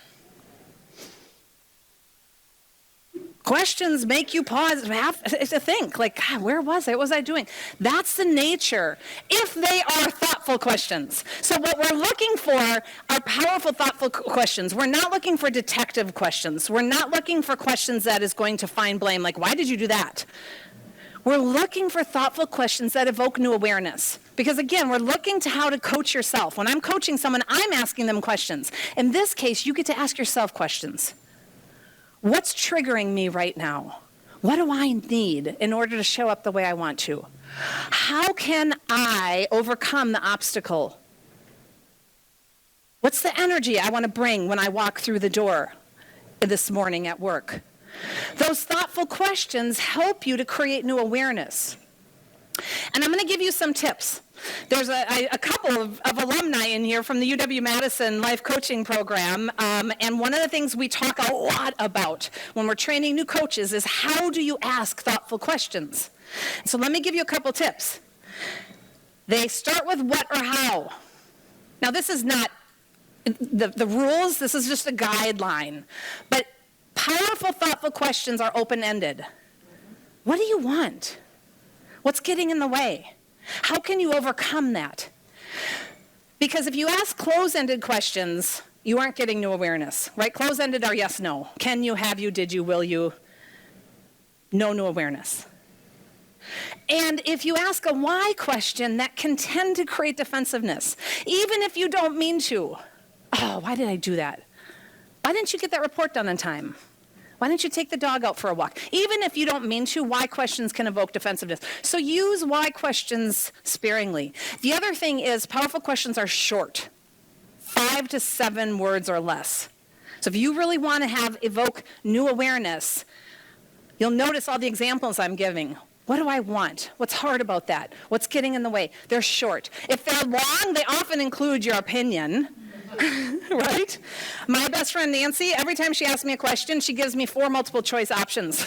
S3: Questions make you pause, have to think, like, God, where was I? What was I doing? That's the nature, if they are thoughtful questions. So what we're looking for are powerful, thoughtful questions. We're not looking for detective questions. We're not looking for questions that is going to find blame, like, why did you do that? We're looking for thoughtful questions that evoke new awareness. Because again, we're looking to how to coach yourself. When I'm coaching someone, I'm asking them questions. In this case, you get to ask yourself questions. What's triggering me right now? What do I need in order to show up the way I want to? How can I overcome the obstacle? What's the energy I want to bring when I walk through the door this morning at work? Those thoughtful questions help you to create new awareness. And I'm going to give you some tips. There's a couple of alumni in here from the UW-Madison Life Coaching Program, and one of the things we talk a lot about when we're training new coaches is how do you ask thoughtful questions? So let me give you a couple tips. They start with what or how. Now this is not the rules, this is just a guideline, but powerful, thoughtful questions are open-ended. What do you want? What's getting in the way? How can you overcome that? Because if you ask close-ended questions, you aren't getting new awareness, right? Close-ended are yes, no. Can you, have you, did you, will you? No new awareness. And if you ask a why question, that can tend to create defensiveness, even if you don't mean to. Oh, why did I do that? Why didn't you get that report done in time? Why didn't you take the dog out for a walk? Even if you don't mean to, why questions can evoke defensiveness. So use why questions sparingly. The other thing is powerful questions are short, 5 to 7 words or less. So if you really want to evoke new awareness, you'll notice all the examples I'm giving. What do I want? What's hard about that? What's getting in the way? They're short. If they're long, they often include your opinion. Right? My best friend Nancy, every time she asks me a question, she gives me 4 multiple choice options.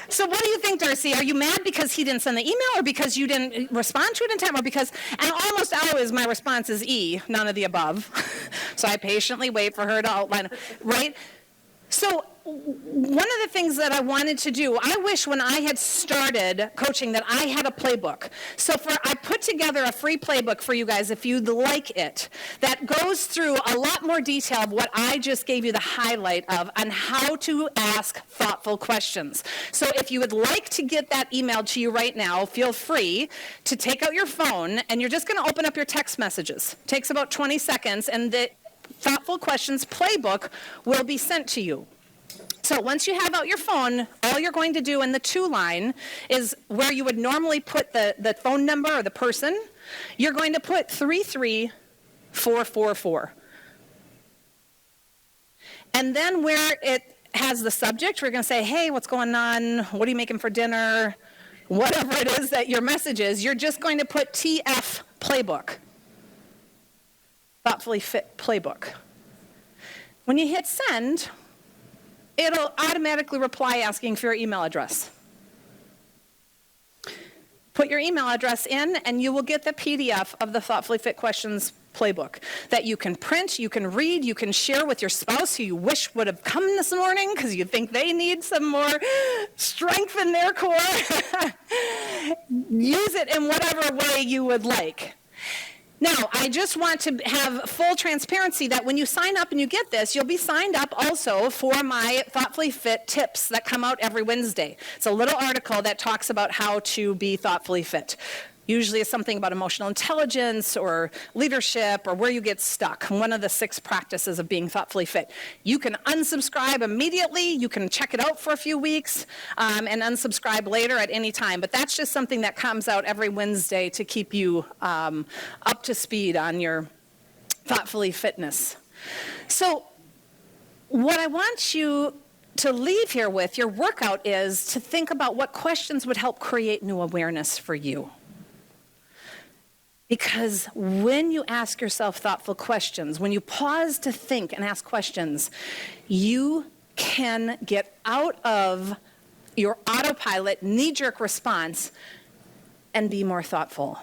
S3: So what do you think, Darcy? Are you mad because he didn't send the email, or because you didn't respond to it in time, or because, and almost always my response is E, none of the above. So I patiently wait for her to outline, right? So one of the things that I wanted to do, I wish when I had started coaching that I had a playbook. So I put together a free playbook for you guys if you'd like it, that goes through a lot more detail of what I just gave you the highlight of on how to ask thoughtful questions. So if you would like to get that emailed to you right now, feel free to take out your phone and you're just going to open up your text messages. It takes about 20 seconds and the Thoughtful Questions playbook will be sent to you. So once you have out your phone, all you're going to do in the to line is where you would normally put the phone number or the person, you're going to put 33444. And then where it has the subject, we're going to say, hey, what's going on? What are you making for dinner? Whatever it is that your message is, you're just going to put TF playbook. Thoughtfully Fit playbook. When you hit send, it'll automatically reply asking for your email address. Put your email address in and you will get the PDF of the Thoughtfully Fit Questions playbook that you can print, you can read, you can share with your spouse who you wish would have come this morning because you think they need some more strength in their core. Use it in whatever way you would like. Now, I just want to have full transparency that when you sign up and you get this, you'll be signed up also for my Thoughtfully Fit tips that come out every Wednesday. It's a little article that talks about how to be thoughtfully fit. Usually it's something about emotional intelligence or leadership or where you get stuck. One of the 6 practices of being thoughtfully fit. You can unsubscribe immediately. You can check it out for a few weeks and unsubscribe later at any time. But that's just something that comes out every Wednesday to keep you up to speed on your thoughtfully fitness. So what I want you to leave here with, your workout, is to think about what questions would help create new awareness for you. Because when you ask yourself thoughtful questions, when you pause to think and ask questions, you can get out of your autopilot, knee-jerk response and be more thoughtful.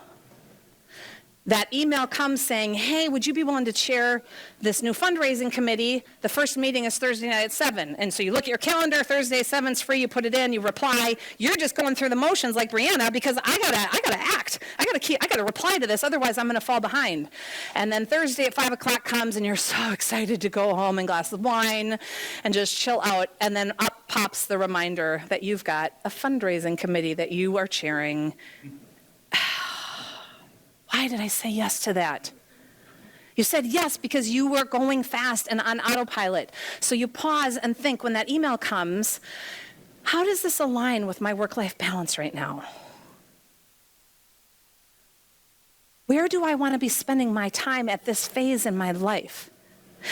S3: That email comes saying, hey, would you be willing to chair this new fundraising committee? The first meeting is Thursday night at 7. And so you look at your calendar, Thursday 7's free, you put it in, you reply. You're just going through the motions like Brianna because I gotta act. I gotta reply to this, otherwise I'm gonna fall behind. And then Thursday at 5 o'clock comes and you're so excited to go home and glass of wine and just chill out. And then up pops the reminder that you've got a fundraising committee that you are chairing. Why did I say yes to that? You said yes because you were going fast and on autopilot. So you pause and think when that email comes, how does this align with my work-life balance right now? Where do I want to be spending my time at this phase in my life?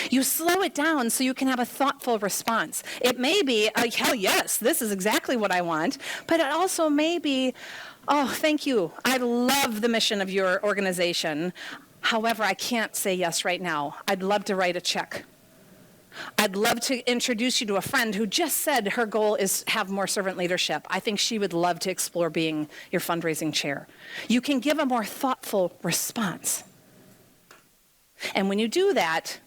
S3: You slow it down so you can have a thoughtful response. It may be, hell yes, this is exactly what I want, but it also may be, oh, thank you. I love the mission of your organization. However, I can't say yes right now. I'd love to write a check. I'd love to introduce you to a friend who just said her goal is have more servant leadership. I think she would love to explore being your fundraising chair. You can give a more thoughtful response. And when you do that,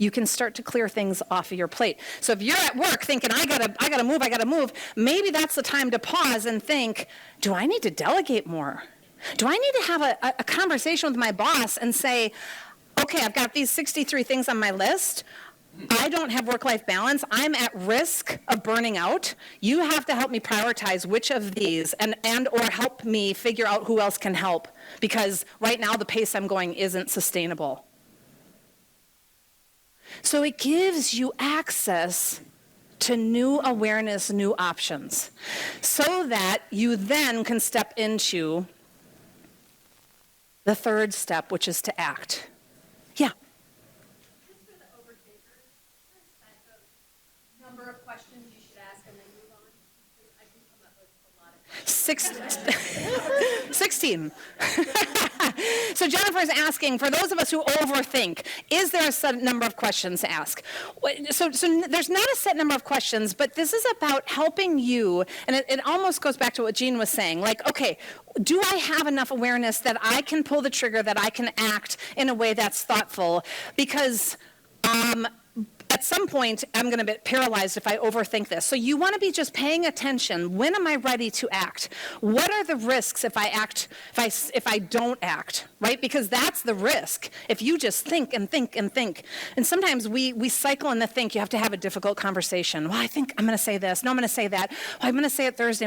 S3: you can start to clear things off of your plate. So if you're at work thinking, I gotta move, maybe that's the time to pause and think, do I need to delegate more? Do I need to have a conversation with my boss and say, okay, I've got these 63 things on my list. I don't have work-life balance. I'm at risk of burning out. You have to help me prioritize which of these and or help me figure out who else can help, because right now the pace I'm going isn't sustainable. So it gives you access to new awareness, new options, so that you then can step into the third step, which is to act. Yeah?
S5: Just for the overthinkers, is there a type of number of questions you should ask and then move on? Because I can come up with a lot of questions.
S3: 16. So Jennifer's asking, for those of us who overthink, is there a set number of questions to ask? So there's not a set number of questions, but this is about helping you, and it almost goes back to what Jean was saying, like, okay, do I have enough awareness that I can pull the trigger, that I can act in a way that's thoughtful? Because at some point, I'm going to be paralyzed if I overthink this. So you want to be just paying attention. When am I ready to act? What are the risks if I act, if I don't act, right? Because that's the risk. If you just think and think and think. And sometimes we cycle in the think. You have to have a difficult conversation. Well, I think I'm going to say this. No, I'm going to say that. Well, I'm going to say it Thursday.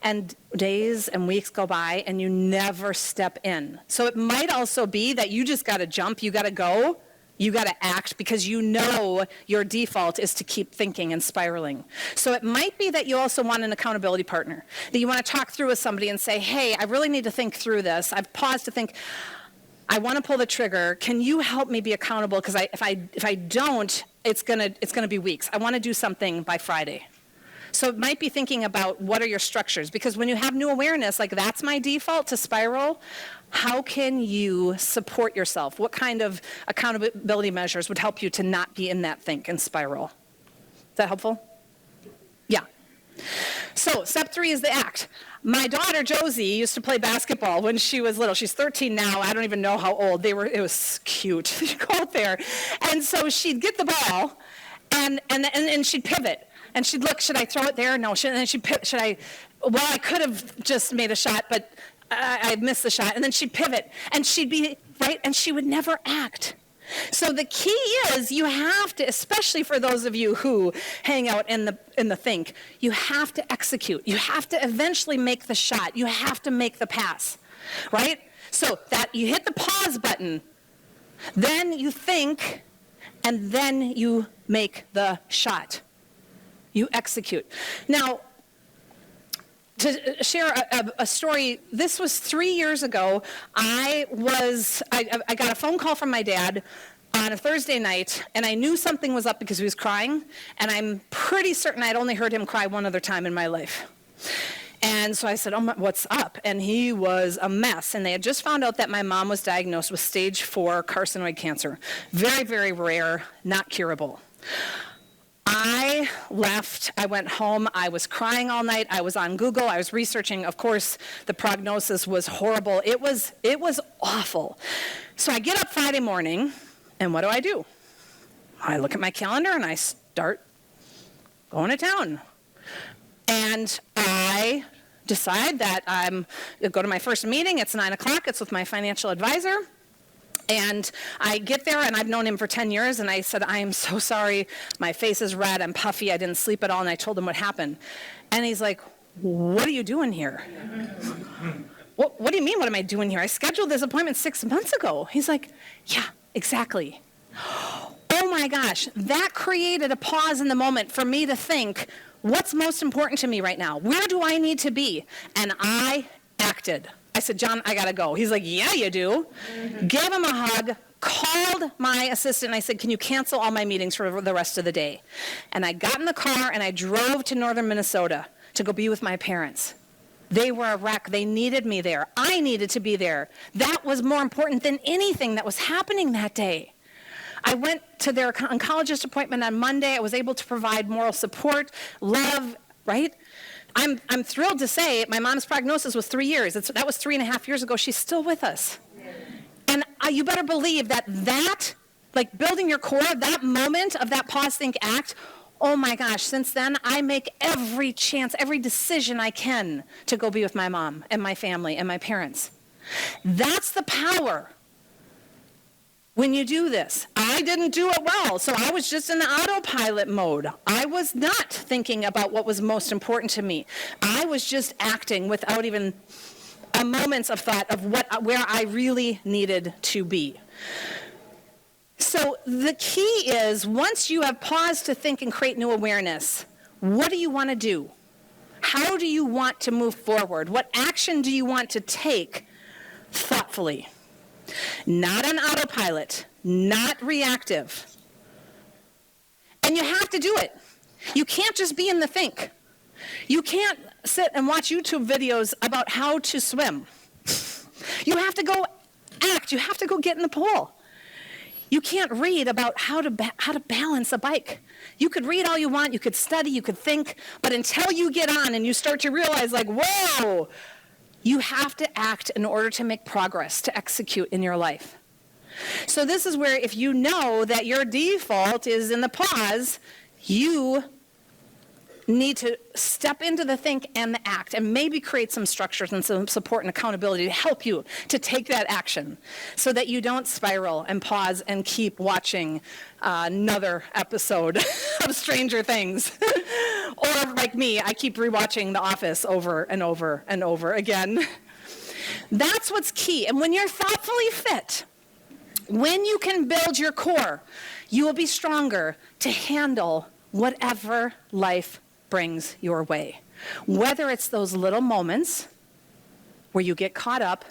S3: And days and weeks go by and you never step in. So it might also be that you just got to jump. You got to go. You got to act because you know your default is to keep thinking and spiraling. So it might be that you also want an accountability partner, that you want to talk through with somebody and say, hey, I really need to think through this. I've paused to think, I want to pull the trigger. Can you help me be accountable? Because if I don't, it's gonna be weeks. I want to do something by Friday. So it might be thinking about what are your structures, because when you have new awareness, like that's my default to spiral, how can you support yourself? What kind of accountability measures would help you to not be in that think and spiral? Is that helpful? Yeah. So step 3 is the act. My daughter Josie used to play basketball when she was little. She's 13 now. I don't even know how old. It was cute. She'd go out there. And so she'd get the ball and she'd pivot. And she'd look, should I throw it there? No. And then I could have just made a shot, but I missed the shot. And then she'd pivot, and she'd be, right? And she would never act. So the key is you have to, especially for those of you who hang out in the think, you have to execute. You have to eventually make the shot. You have to make the pass, right? So that you hit the pause button, then you think, and then you make the shot. You execute. Now, to share a story, this was 3 years ago. I got a phone call from my dad on a Thursday night, and I knew something was up because he was crying, and I'm pretty certain I'd only heard him cry one other time in my life. And so I said, what's up? And he was a mess. And they had just found out that my mom was diagnosed with stage 4 carcinoid cancer. Very, very rare, not curable. I left, I went home, I was crying all night, I was on Google, I was researching, of course, the prognosis was horrible, it was awful. So I get up Friday morning, and what do? I look at my calendar and I start going to town. And I decide that I'm going to go to my first meeting, it's 9 o'clock, it's with my financial advisor. And I get there, and I've known him for 10 years, and I said, I am so sorry. My face is red. I'm puffy. I didn't sleep at all, and I told him what happened. And he's like, what are you doing here? What do you mean, what am I doing here? I scheduled this appointment 6 months ago. He's like, yeah, exactly. Oh, my gosh. That created a pause in the moment for me to think, what's most important to me right now? Where do I need to be? And I acted. I said, John, I got to go. He's like, yeah, you do. Gave him a hug, called my assistant, and I said, can you cancel all my meetings for the rest of the day? And I got in the car, and I drove to northern Minnesota to go be with my parents. They were a wreck. They needed me there. I needed to be there. That was more important than anything that was happening that day. I went to their oncologist appointment on Monday. I was able to provide moral support, love, right? I'm thrilled to say my mom's prognosis was 3 years. That was 3.5 years ago. She's still with us. And you better believe that, like building your core, that moment of that pause, think, act, oh my gosh, since then I make every decision I can to go be with my mom and my family and my parents. That's the power. When you do this, I didn't do it well, so I was just in the autopilot mode. I was not thinking about what was most important to me. I was just acting without even a moment's of thought of where I really needed to be. So the key is, once you have paused to think and create new awareness, what do you want to do? How do you want to move forward? What action do you want to take thoughtfully? Not on autopilot, not reactive. And you have to do it. You can't just be in the think. You can't sit and watch YouTube videos about how to swim. You have to go act. You have to go get in the pool. You can't read about how to balance a bike. You could read all you want, you could study, you could think, but until you get on and you start to realize, like, whoa, you have to act in order to make progress, to execute in your life. So this is where if you know that your default is in the pause, you need to step into the think and the act and maybe create some structures and some support and accountability to help you to take that action so that you don't spiral and pause and keep watching another episode of Stranger Things. Or like me, I keep rewatching The Office over and over and over again. That's what's key. And when you're thoughtfully fit, when you can build your core, you will be stronger to handle whatever life brings your way. Whether it's those little moments where you get caught up,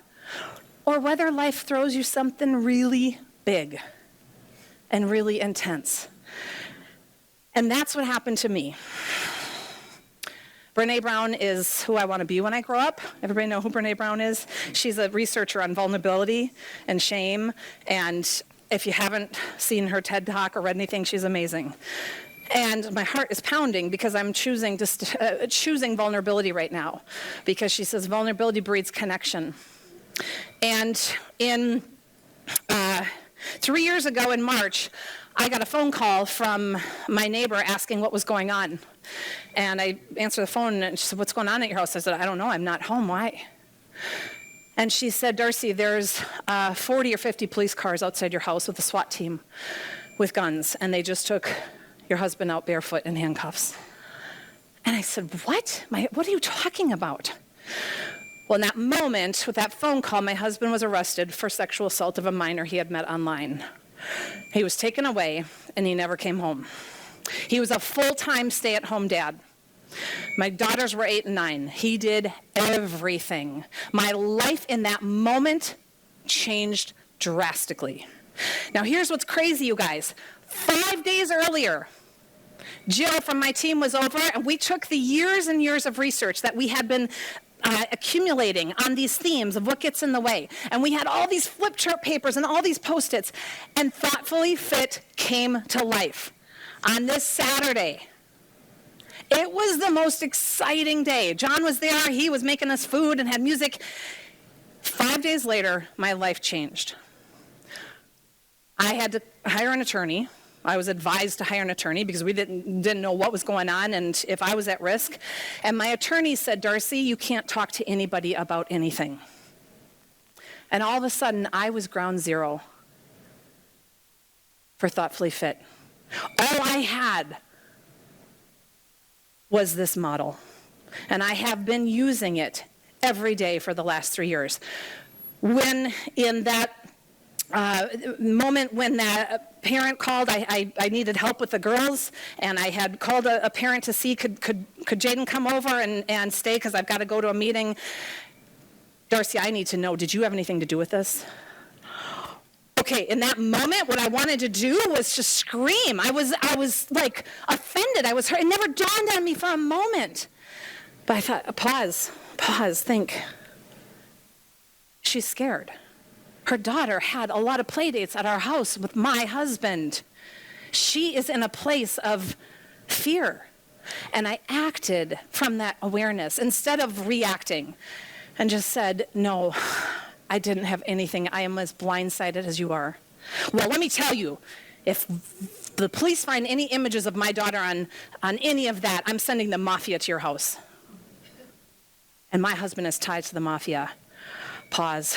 S3: or whether life throws you something really big and really intense. And that's what happened to me. Brene Brown is who I want to be when I grow up. Everybody know who Brene Brown is? She's a researcher on vulnerability and shame. And if you haven't seen her TED Talk or read anything, she's amazing. And my heart is pounding because I'm choosing vulnerability right now, because she says vulnerability breeds connection. And in 3 years ago in March, I got a phone call from my neighbor asking what was going on. And I answered the phone and she said, "What's going on at your house?" I said, "I don't know, I'm not home, why?" And she said, "Darcy, there's 40 or 50 police cars outside your house with a SWAT team with guns, and they just took your husband out barefoot in handcuffs." And I said, "What? What are you talking about?" Well, in that moment, with that phone call, my husband was arrested for sexual assault of a minor he had met online. He was taken away, and he never came home. He was a full-time stay-at-home dad. My daughters were 8 and 9. He did everything. My life in that moment changed drastically. Now, here's what's crazy, you guys. 5 days earlier, Jill from my team was over, and we took the years and years of research that we had been accumulating on these themes of what gets in the way. And we had all these flip chart papers and all these Post-its, and Thoughtfully Fit came to life on this Saturday. It was the most exciting day. John was there, he was making us food and had music. 5 days later, my life changed. I had to hire an attorney. I was advised to hire an attorney because we didn't know what was going on and if I was at risk. And my attorney said, "Darcy, you can't talk to anybody about anything." And all of a sudden, I was ground zero for Thoughtfully Fit. All I had was this model. And I have been using it every day for the last 3 years. When in that moment when that parent called, I needed help with the girls, and I had called a parent to see could Jaden come over and stay because I've got to go to a meeting. "Darcy, I need to know, did you have anything to do with this?" Okay, in that moment, what I wanted to do was just scream. I was like offended. I was hurt. It never dawned on me for a moment. But I thought, pause, think. She's scared. Her daughter had a lot of play dates at our house with my husband. She is in a place of fear. And I acted from that awareness instead of reacting and just said, "No, I didn't have anything. I am as blindsided as you are." Well, let me tell you, if the police find any images of my daughter on any of that, I'm sending the mafia to your house. And my husband is tied to the mafia. Pause,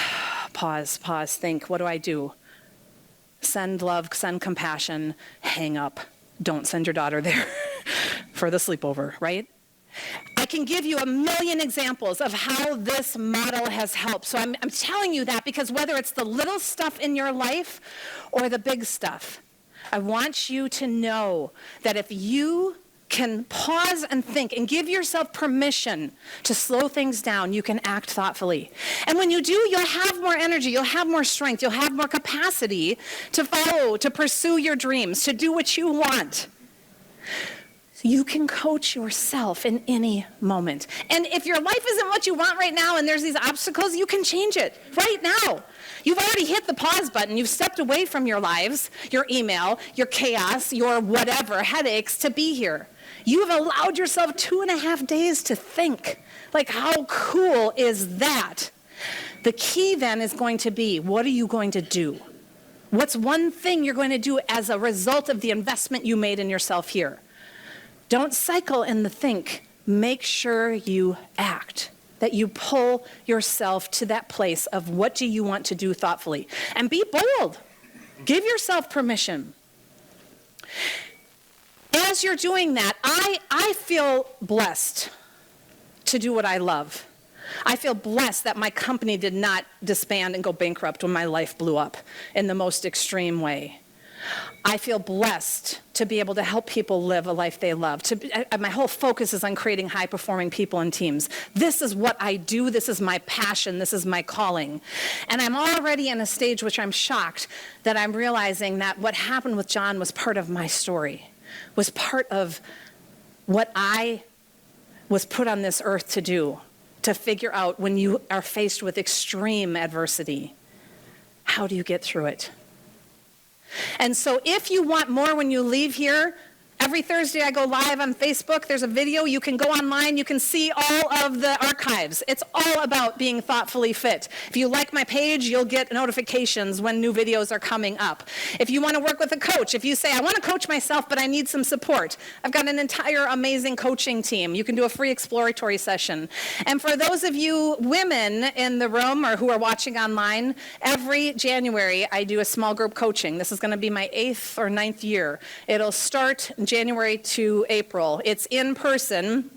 S3: think. What do I do? Send love, send compassion, hang up. Don't send your daughter there for the sleepover, right? I can give you a million examples of how this model has helped. So I'm telling you that because whether it's the little stuff in your life or the big stuff, I want you to know that if you can pause and think and give yourself permission to slow things down, you can act thoughtfully. And when you do, you'll have more energy, you'll have more strength, you'll have more capacity to follow, to pursue your dreams, to do what you want. You can coach yourself in any moment. And if your life isn't what you want right now and there's these obstacles, you can change it right now. You've already hit the pause button. You've stepped away from your lives, your email, your chaos, your whatever, headaches to be here. You have allowed yourself 2.5 days to think. Like, how cool is that? The key then is going to be, what are you going to do? What's one thing you're going to do as a result of the investment you made in yourself here? Don't cycle in the think. Make sure you act, that you pull yourself to that place of what do you want to do thoughtfully. And be bold. Give yourself permission. As you're doing that, I feel blessed to do what I love. I feel blessed that my company did not disband and go bankrupt when my life blew up in the most extreme way. I feel blessed to be able to help people live a life they love. My whole focus is on creating high-performing people and teams. This is what I do. This is my passion. This is my calling. And I'm already in a stage which I'm shocked that I'm realizing that what happened with John was part of my story, was part of what I was put on this earth to do, to figure out when you are faced with extreme adversity, how do you get through it? And so if you want more when you leave here, every Thursday I go live on Facebook. There's a video. You can go online. You can see all of the archives. It's all about being thoughtfully fit. If you like my page, you'll get notifications when new videos are coming up. If you want to work with a coach, if you say, I want to coach myself, but I need some support, I've got an entire amazing coaching team. You can do a free exploratory session. And for those of you women in the room or who are watching online, every January I do a small group coaching. This is going to be my 8th or 9th year. It'll start January to April. It's in person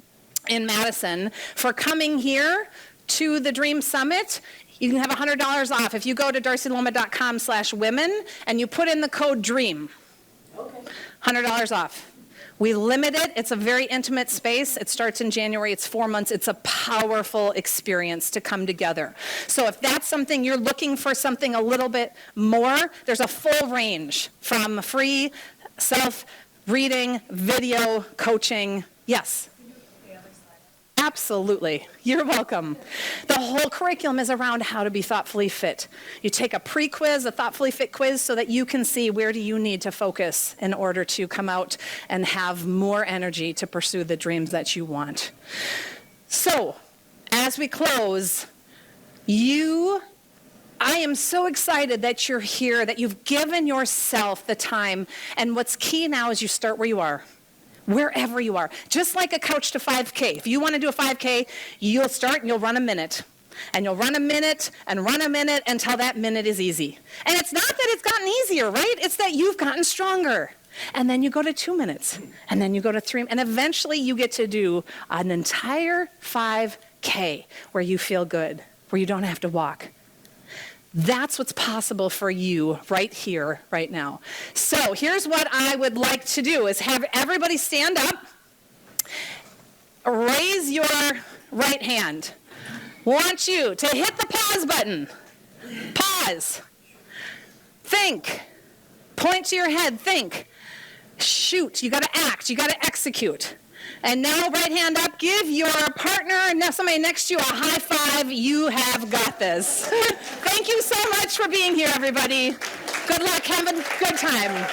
S3: in Madison. For coming here to the Dream Summit, you can have $100 off. If you go to darcyluoma.com/women and you put in the code DREAM, $100 off. We limit it. It's a very intimate space. It starts in January. It's 4 months. It's a powerful experience to come together. So if that's something you're looking for, something a little bit more, there's a full range from free self-reading, video, coaching. Yes? Absolutely. You're welcome. The whole curriculum is around how to be thoughtfully fit. You take a pre-quiz, a thoughtfully fit quiz, so that you can see where do you need to focus in order to come out and have more energy to pursue the dreams that you want. So, as we close, I am so excited that you're here, that you've given yourself the time. And what's key now is you start where you are. Wherever you are. Just like a couch to 5K. If you want to do a 5K, you'll start and you'll run a minute. And you'll run a minute and run a minute until that minute is easy. And it's not that it's gotten easier, right? It's that you've gotten stronger. And then you go to 2 minutes. And then you go to 3. And eventually you get to do an entire 5K where you feel good, where you don't have to walk. That's what's possible for you right here, right now. So here's what I would like to do is have everybody stand up, raise your right hand. Want you to hit the pause button. Pause. Think. Point to your head. Think. Shoot. You got to act. You got to execute. And now, right hand up, give your partner and somebody next to you a high five. You have got this. Thank you so much for being here, everybody. Good luck. Have a good time.